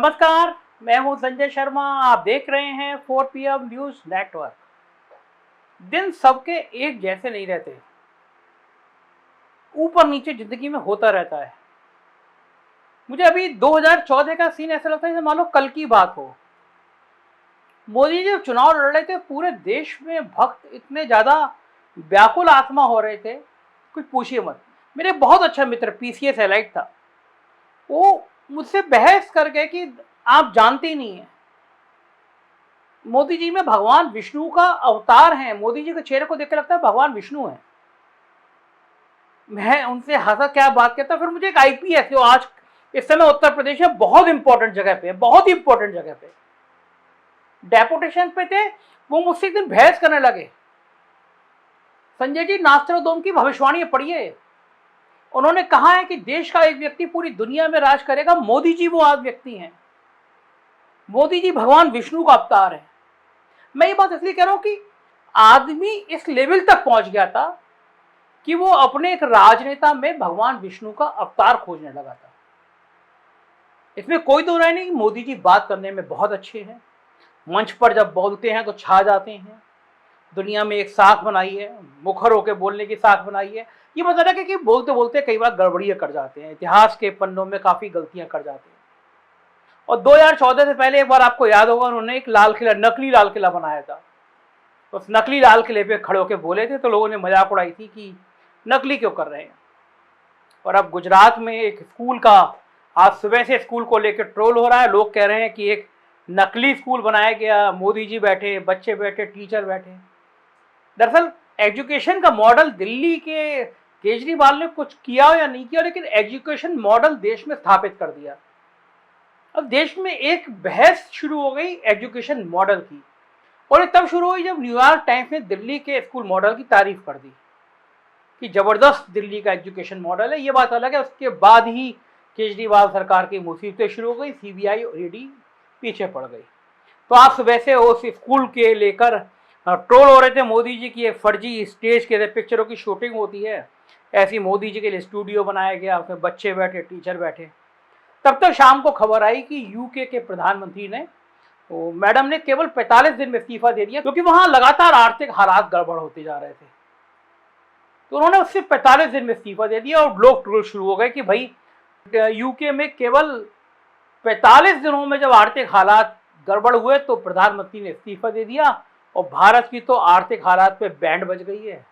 नमस्कार, मैं हूं संजय शर्मा। आप देख रहे हैं 4 PM न्यूज नेटवर्क। दिन सबके एक जैसे नहीं रहते, ऊपर नीचे जिंदगी में होता रहता है। मुझे अभी 2014 का सीन ऐसा लगता है जैसे मान लो कल की बात हो। मोदी जी जब चुनाव लड़ रहे थे, पूरे देश में भक्त इतने ज्यादा व्याकुल आत्मा हो रहे थे, कुछ पूछिए मत। मेरे बहुत अच्छा मित्र PCS एलाइट था, वो मुझसे बहस कर गए कि आप जानते ही नहीं है, मोदी जी में भगवान विष्णु का अवतार है। मोदी जी के चेहरे को देख के लगता है भगवान विष्णु है। मैं उनसे हंसा, क्या बात कहता। फिर मुझे एक IPS जो आज इस समय उत्तर प्रदेश में बहुत इंपॉर्टेंट जगह पे है, बहुत ही इंपॉर्टेंट जगह पे डेपुटेशन पे थे, वो मुझसे एक दिन बहस करने लगे। संजय जी, नास्ट्रोडोम की भविष्यवाणी पढ़िए। उन्होंने कहा है कि देश का एक व्यक्ति पूरी दुनिया में राज करेगा। मोदी जी वो आज व्यक्ति हैं। मोदी जी भगवान विष्णु का अवतार है। मैं ये बात इसलिए कह रहा हूं कि आदमी इस लेवल तक पहुंच गया था कि वो अपने एक राजनेता में भगवान विष्णु का अवतार खोजने लगा था। इसमें कोई दो राय नहीं। मोदी जी बात करने में बहुत अच्छे हैं, मंच पर जब बोलते हैं तो छा जाते हैं। दुनिया में एक साख बनाई है, मुखर होकर बोलने की साख बनाई है। ये मतलब है कि बोलते बोलते कई बार गड़बड़ियां कर जाते हैं, इतिहास के पन्नों में काफी गलतियां कर जाते हैं। और 2014 से पहले एक बार आपको याद होगा, उन्होंने एक लाल किला, नकली लाल किला बनाया था। तो उस नकली लाल किले पे खड़े होकर बोले थे, तो लोगों ने मजाक उड़ाई थी कि नकली क्यों कर रहे हैं। और अब गुजरात में एक स्कूल का, आज सुबह से स्कूल को लेकर ट्रोल हो रहा है। लोग कह रहे हैं कि एक नकली स्कूल बनाया गया, मोदी जी बैठे, बच्चे बैठे, टीचर बैठे। दरअसल एजुकेशन का मॉडल दिल्ली के केजरीवाल ने कुछ किया या नहीं किया, लेकिन एजुकेशन मॉडल देश में स्थापित कर दिया। अब देश में एक बहस शुरू हो गई एजुकेशन मॉडल की, और ये तब शुरू हुई जब न्यूयॉर्क टाइम्स ने दिल्ली के स्कूल मॉडल की तारीफ कर दी कि जबरदस्त दिल्ली का एजुकेशन मॉडल है। ये बात अलग है, उसके बाद ही केजरीवाल सरकार की मुसीबतें शुरू हो गई, CBI और ED पीछे पड़ गई। तो आप सुबह से उस स्कूल के लेकर ट्रोल हो रहे थे मोदी जी की एक फर्जी स्टेज के पिक्चरों की शूटिंग होती है, ऐसी मोदी जी के लिए स्टूडियो बनाया गया, उसमें बच्चे बैठे, टीचर बैठे। तब तक शाम को खबर आई कि UK के प्रधानमंत्री ने, तो मैडम ने केवल 45 दिन में इस्तीफा दे दिया, क्योंकि वहां लगातार आर्थिक हालात गड़बड़ होते जा रहे थे। तो उन्होंने उससे 45 दिन में इस्तीफा दे दिया, और लोग ट्रोल शुरू हो गए कि भाई UK में केवल 45 दिनों में जब आर्थिक हालात गड़बड़ हुए तो प्रधानमंत्री ने इस्तीफा दे दिया, और भारत की तो आर्थिक हालात पे बैंड बज गई है।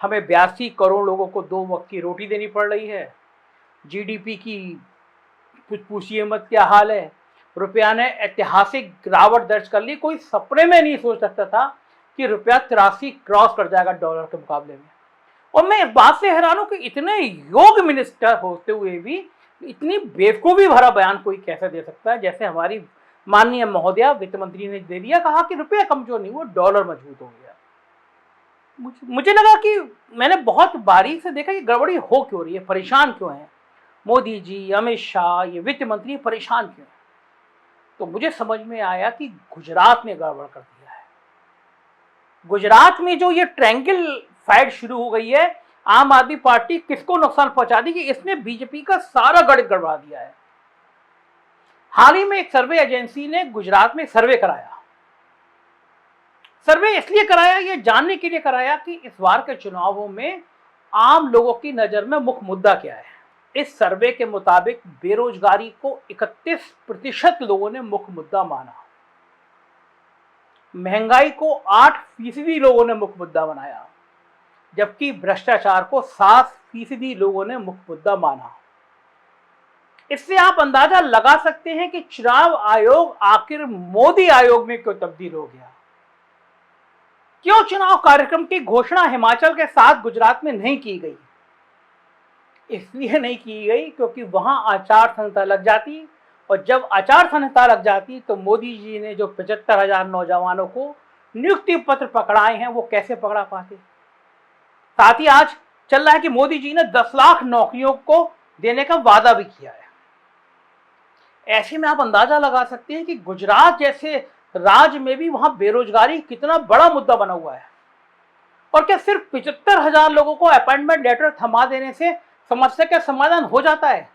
हमें 82 करोड़ लोगों को 2 वक्त की रोटी देनी पड़ रही है। GDP की कुछ पूछिए मत क्या हाल है। रुपया ने ऐतिहासिक गिरावट दर्ज कर ली। कोई सपने में नहीं सोच सकता था कि रुपया 83 क्रॉस कर जाएगा डॉलर के मुकाबले में। और मैं इस बात से हैरान हूं कि इतने योग्य मिनिस्टर होते हुए भी इतनी बेवकूफी भरा बयान कोई कैसे दे सकता है, जैसे हमारी माननीय महोदया वित्त मंत्री ने दे दिया। कहा कि रुपया कमजोर नहीं हुआ, डॉलर मजबूत हो गया। मुझे लगा कि मैंने बहुत बारीक से देखा कि गड़बड़ी हो क्यों रही है, परेशान क्यों है मोदी जी, अमित शाह, ये वित्त मंत्री परेशान क्यों है। तो मुझे समझ में आया कि गुजरात ने गड़बड़ कर दिया है। गुजरात में जो ये ट्रायंगल फाइट शुरू हो गई है, आम आदमी पार्टी किसको नुकसान पहुंचा दी कि इसने BJP का सारा गणित गड़बड़ा दिया है। हाल ही में एक सर्वे एजेंसी ने गुजरात में सर्वे कराया। सर्वे इसलिए कराया, ये जानने के लिए कराया कि इस बार के चुनावों में आम लोगों की नजर में मुख्य मुद्दा क्या है। इस सर्वे के मुताबिक बेरोजगारी को 31% लोगों ने मुख्य मुद्दा माना, महंगाई को 8% लोगों ने मुख्य मुद्दा बनाया, जबकि भ्रष्टाचार को 7% लोगों ने मुख्य मुद्दा माना। इससे आप अंदाजा लगा सकते हैं कि चुनाव आयोग आखिर मोदी आयोग में क्यों तब्दील हो गया। क्यों चुनाव कार्यक्रम की घोषणा हिमाचल के साथ गुजरात में नहीं की गई। इसलिए नहीं की गई क्योंकि वहां आचार संहिता लग जाती, और जब आचार संहिता लग जाती तो मोदी जी ने जो 75,000 नौजवानों को नियुक्ति पत्र पकड़ाए हैं वो कैसे पकड़ा पाते। साथ ही आज चल रहा है कि मोदी जी ने 10 लाख नौकरियों को देने का वादा भी किया है। ऐसे में आप अंदाजा लगा सकते हैं कि गुजरात जैसे राज्य में भी वहां बेरोजगारी कितना बड़ा मुद्दा बना हुआ है। और क्या सिर्फ 75,000 लोगों को अपॉइंटमेंट लेटर थमा देने से समस्या का समाधान हो जाता है।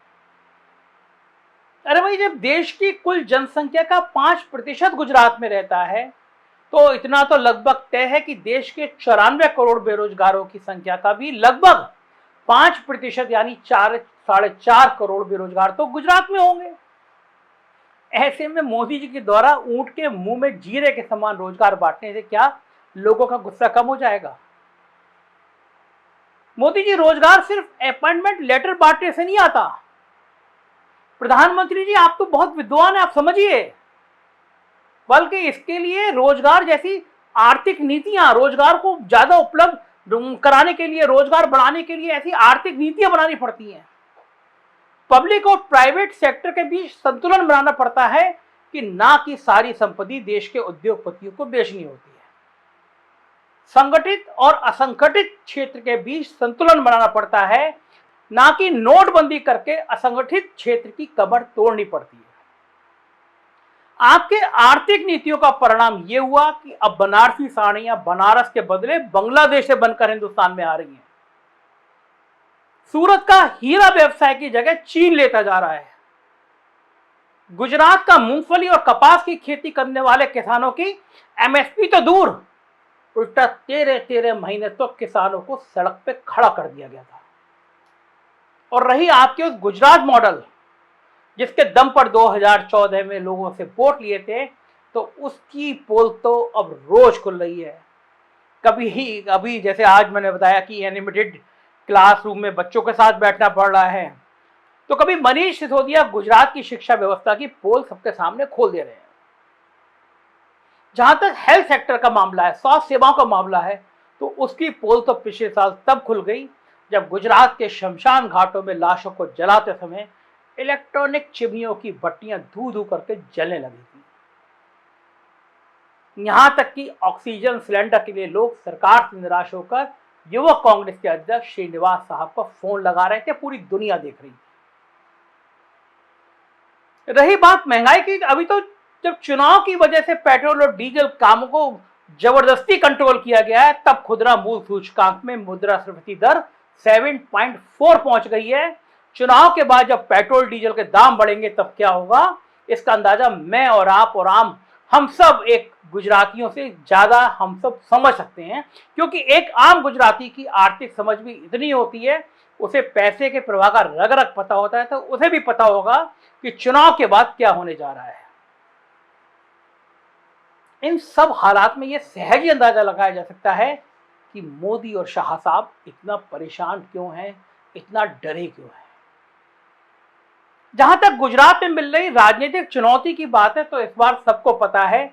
अरे भाई, जब देश की कुल जनसंख्या का 5% गुजरात में रहता है तो इतना तो लगभग तय है कि देश के 94 करोड़ बेरोजगारों की संख्या का भी लगभग 5% यानी 4-4.5 करोड़ बेरोजगार तो गुजरात में होंगे। ऐसे में मोदी जी के द्वारा ऊंट के मुंह में जीरे के समान रोजगार बांटने से क्या लोगों का गुस्सा कम हो जाएगा? मोदी जी, रोजगार सिर्फ अपॉइंटमेंट लेटर बांटने से नहीं आता। प्रधानमंत्री जी, आप तो बहुत विद्वान हैं, आप समझिए, बल्कि इसके लिए रोजगार जैसी आर्थिक नीतियां, रोजगार को ज्यादा उपलब्ध कराने के लिए, रोजगार बढ़ाने के लिए ऐसी आर्थिक नीतियां बनानी पड़ती हैं। पब्लिक और प्राइवेट सेक्टर के बीच संतुलन बनाना पड़ता है कि ना कि सारी संपत्ति देश के उद्योगपतियों को बेचनी होती है। संगठित और असंगठित क्षेत्र के बीच संतुलन बनाना पड़ता है, ना कि नोटबंदी करके असंगठित क्षेत्र की कमर तोड़नी पड़ती है। आपके आर्थिक नीतियों का परिणाम यह हुआ कि अब बनारसी साड़ियां बनारस के बदले बांग्लादेश से बनकर हिंदुस्तान में आ रही हैं। सूरत का हीरा व्यवसाय की जगह चीन लेता जा रहा है। गुजरात का मूंगफली और कपास की खेती करने वाले किसानों की एमएसपी तो दूर, उल्टा 13 महीने तो किसानों को सड़क पे खड़ा कर दिया गया था। और रही आपके उस गुजरात मॉडल जिसके दम पर 2014 में लोगों से वोट लिए थे, तो उसकी पोल तो अब रोज खुल रही है। अभी जैसे आज मैंने बताया कि एनिमेटेड क्लासरूम में बच्चों के साथ बैठना पड़ रहा है, तो कभी मनीष सिसोदिया गुजरात की शिक्षा व्यवस्था की पोल सबके सामने खोल दे रहे हैं। जहां तक हेल्थ सेक्टर का मामला है, स्वास्थ्य सेवाओं का मामला है, तो उसकी पोल तो पिछले साल तब खुल गई जब गुजरात के शमशान घाटों में लाशों को जलाते समय इलेक्ट्रॉनिक चिमनियों की भट्टियां धू धू करके जलने लगी थी। यहां तक कि ऑक्सीजन सिलेंडर के लिए लोग सरकार से निराश होकर युवक कांग्रेस के अध्यक्ष श्रीनिवास साहब को फोन लगा रहे थे। पूरी दुनिया देख रही थी। रही बात महंगाई की, अभी तो जब चुनाव की वजह से पेट्रोल और डीजल कामों को जबरदस्ती कंट्रोल किया गया है, तब खुदरा मूल्य सूचकांक में मुद्रास्फीति दर 7.4 पहुंच गई है। चुनाव के बाद जब पेट्रोल डीजल के दाम बढ़ेंगे तब क्या होगा, इसका अंदाजा मैं और आप और हम सब एक गुजरातियों से ज्यादा हम सब समझ सकते हैं, क्योंकि एक आम गुजराती की आर्थिक समझ भी इतनी होती है, उसे पैसे के प्रवाह का रग रग पता होता है, तो उसे भी पता होगा कि चुनाव के बाद क्या होने जा रहा है। इन सब हालात में यह सहज ही अंदाजा लगाया जा सकता है कि मोदी और शाह साहब इतना परेशान क्यों हैं, इतना डरे क्यों हैं। जहां तक गुजरात में मिल रही राजनीतिक चुनौती की बात है, तो इस बार सबको पता है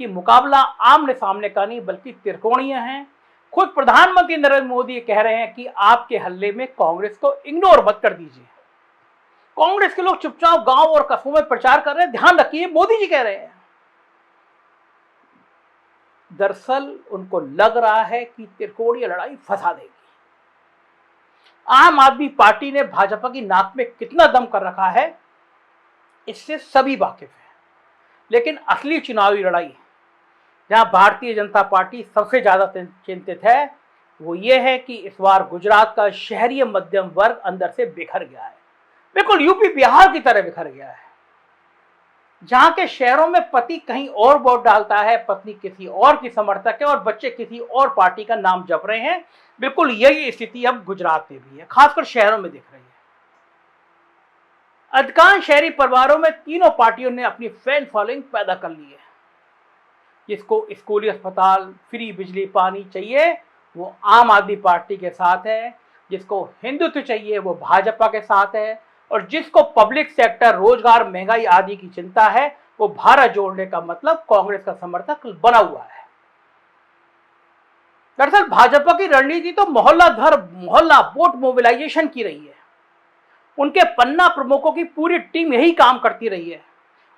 कि मुकाबला आमने सामने का नहीं बल्कि त्रिकोणीय है। खुद प्रधानमंत्री नरेंद्र मोदी कह रहे हैं कि आपके हल्ले में कांग्रेस को इग्नोर मत कर दीजिए। कांग्रेस के लोग चुपचाप गांव और कस्बों में प्रचार कर रहे हैं, ध्यान रखिए, मोदी जी कह रहे हैं। दरअसल उनको लग रहा है कि त्रिकोणीय लड़ाई फंसा देगी। आम आदमी पार्टी ने भाजपा की नाक में कितना दम कर रखा है, इससे सभी वाकिफ हैं। लेकिन असली चुनावी लड़ाई, जहां भारतीय जनता पार्टी सबसे ज्यादा चिंतित है, वो ये है कि इस बार गुजरात का शहरी मध्यम वर्ग अंदर से बिखर गया है, बिल्कुल यूपी बिहार की तरह बिखर गया है। जहां के शहरों में पति कहीं और वोट डालता है, पत्नी किसी और की समर्थक है और बच्चे किसी और पार्टी का नाम जप रहे हैं, बिल्कुल यही स्थिति अब गुजरात में भी है, खासकर शहरों में दिख रही है। अधिकांश शहरी परिवारों में तीनों पार्टियों ने अपनी फैन फॉलोइंग पैदा कर ली है। जिसको स्कूली अस्पताल, फ्री बिजली पानी चाहिए वो आम आदमी पार्टी के साथ है, जिसको हिंदुत्व चाहिए वो भाजपा के साथ है, और जिसको पब्लिक सेक्टर, रोजगार, महंगाई आदि की चिंता है वो भारत जोड़ने का मतलब कांग्रेस का समर्थक बना हुआ है। दरअसल भाजपा की रणनीति तो मोहल्ला वोट मोबिलाइजेशन की रही है। उनके पन्ना प्रमुखों की पूरी टीम यही काम करती रही है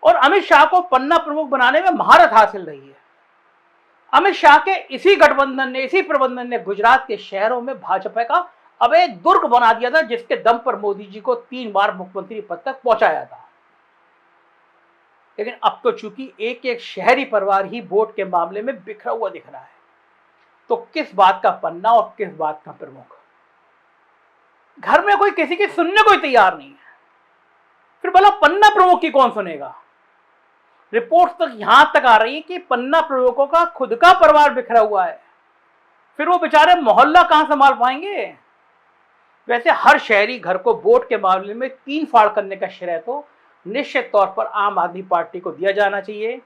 और अमित शाह को पन्ना प्रमुख बनाने में महारत हासिल रही है। अमित शाह के इसी प्रबंधन ने गुजरात के शहरों में भाजपा का अवैध दुर्ग बना दिया था, जिसके दम पर मोदी जी को 3 बार मुख्यमंत्री पद तक पहुंचाया था। लेकिन अब तो चूंकि एक एक शहरी परिवार ही वोट के मामले में बिखरा हुआ दिख रहा है, तो किस बात का पन्ना और किस बात का प्रमुख? घर में कोई किसी की सुनने को तैयार नहीं है। फिर फिर भला पन्ना प्रमुख की कौन सुनेगा? रिपोर्ट तक यहां तक आ रही है कि पन्ना प्रमुखों का खुद का परिवार बिखरा हुआ है, फिर वो बेचारे मोहल्ला कहां संभाल पाएंगे? वैसे हर शहरी घर को वोट के मामले में 3 फाड़ करने का श्रेय तो निश्चित तौर पर आम आदमी पार्टी को दिया जाना चाहिए,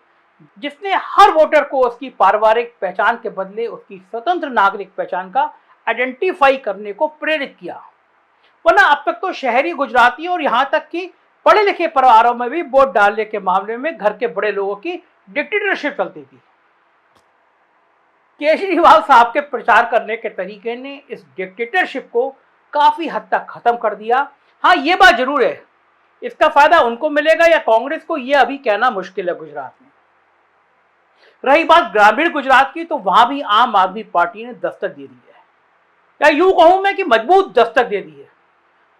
जिसने हर वोटर को उसकी पारिवारिक पहचान के बदले उसकी स्वतंत्र नागरिक पहचान का आइडेंटिफाई करने को प्रेरित किया। वरना अब तक तो शहरी गुजराती और यहाँ तक कि पढ़े लिखे परिवारों में भी वोट डालने के मामले में घर के बड़े लोगों की डिक्टेटरशिप चलती थी। केजरीवाल साहब के प्रचार करने के तरीके ने इस डिक्टेटरशिप को काफी हद तक खत्म कर दिया। हाँ, ये बात जरूर है, इसका फायदा उनको मिलेगा या कांग्रेस को, यह अभी कहना मुश्किल है गुजरात में। रही बात ग्रामीण गुजरात की, तो वहां भी आम आदमी पार्टी ने दस्तक दे दी है, या यूं कहूं मैं कि मजबूत दस्तक दे दी है।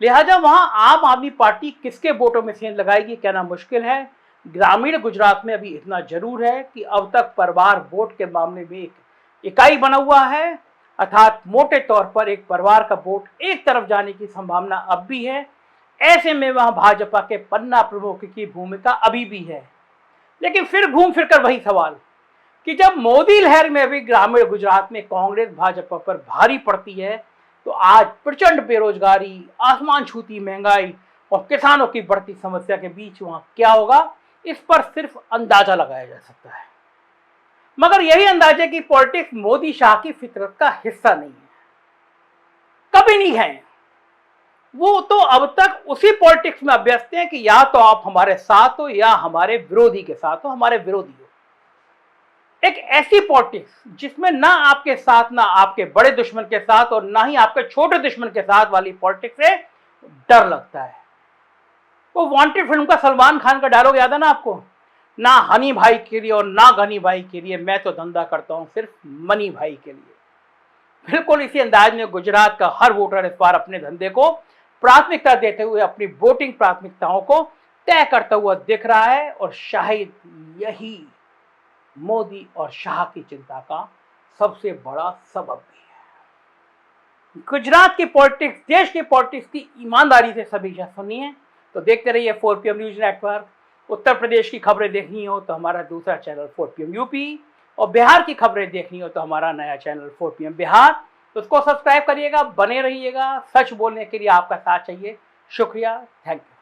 लिहाजा वहां आम आदमी पार्टी किसके वोटों में सेंध लगाएगी कहना मुश्किल है। ग्रामीण गुजरात में अभी इतना जरूर है कि अब तक परिवार वोट के मामले में एक इकाई बना हुआ है, अर्थात मोटे तौर पर एक परिवार का वोट एक तरफ जाने की संभावना अब भी है। ऐसे में वहां भाजपा के पन्ना प्रमुख की भूमिका अभी भी है। लेकिन फिर घूम फिरकर वही सवाल कि जब मोदी लहर में भी ग्रामीण गुजरात में कांग्रेस भाजपा पर भारी पड़ती है, तो आज प्रचंड बेरोजगारी, आसमान छूती महंगाई और किसानों की बढ़ती समस्या के बीच वहां क्या होगा, इस पर सिर्फ अंदाजा लगाया जा सकता है। मगर यही अंदाजे की पॉलिटिक्स मोदी शाह की फितरत का हिस्सा नहीं है, कभी नहीं है। वो तो अब तक उसी पॉलिटिक्स में अभ्यस्त हैं कि या तो आप हमारे साथ हो या हमारे विरोधी के साथ हो, हमारे विरोधी हो। एक ऐसी पॉलिटिक्स जिसमें ना आपके साथ, ना आपके बड़े दुश्मन के साथ और ना ही आपके छोटे दुश्मन के साथ वाली पॉलिटिक्स से डर लगता है। वो वांटेड फिल्म का सलमान खान का डायलॉग याद है ना आपको? ना हनी भाई के लिए और ना गनी भाई के लिए, मैं तो धंधा करता हूं सिर्फ मनी भाई के लिए। बिल्कुल इसी अंदाज में गुजरात का हर वोटर इस बार अपने धंधे को प्राथमिकता देते हुए अपनी वोटिंग प्राथमिकताओं को तय करता हुआ दिख रहा है, और शायद यही मोदी और शाह की चिंता का सबसे बड़ा सबब भी है। गुजरात की पॉलिटिक्स, देश की पॉलिटिक्स की ईमानदारी से सभी सुनिए तो देखते रहिए 4PM news network. Uttar Pradesh की खबरें देखनी हो तो हमारा दूसरा चैनल 4PM यूपी, और बिहार की खबरें देखनी हो तो हमारा नया चैनल 4PM बिहार। तो उसको सब्सक्राइब करिएगा, बने रहिएगा। सच बोलने के लिए आपका साथ चाहिए। शुक्रिया, थैंक यू।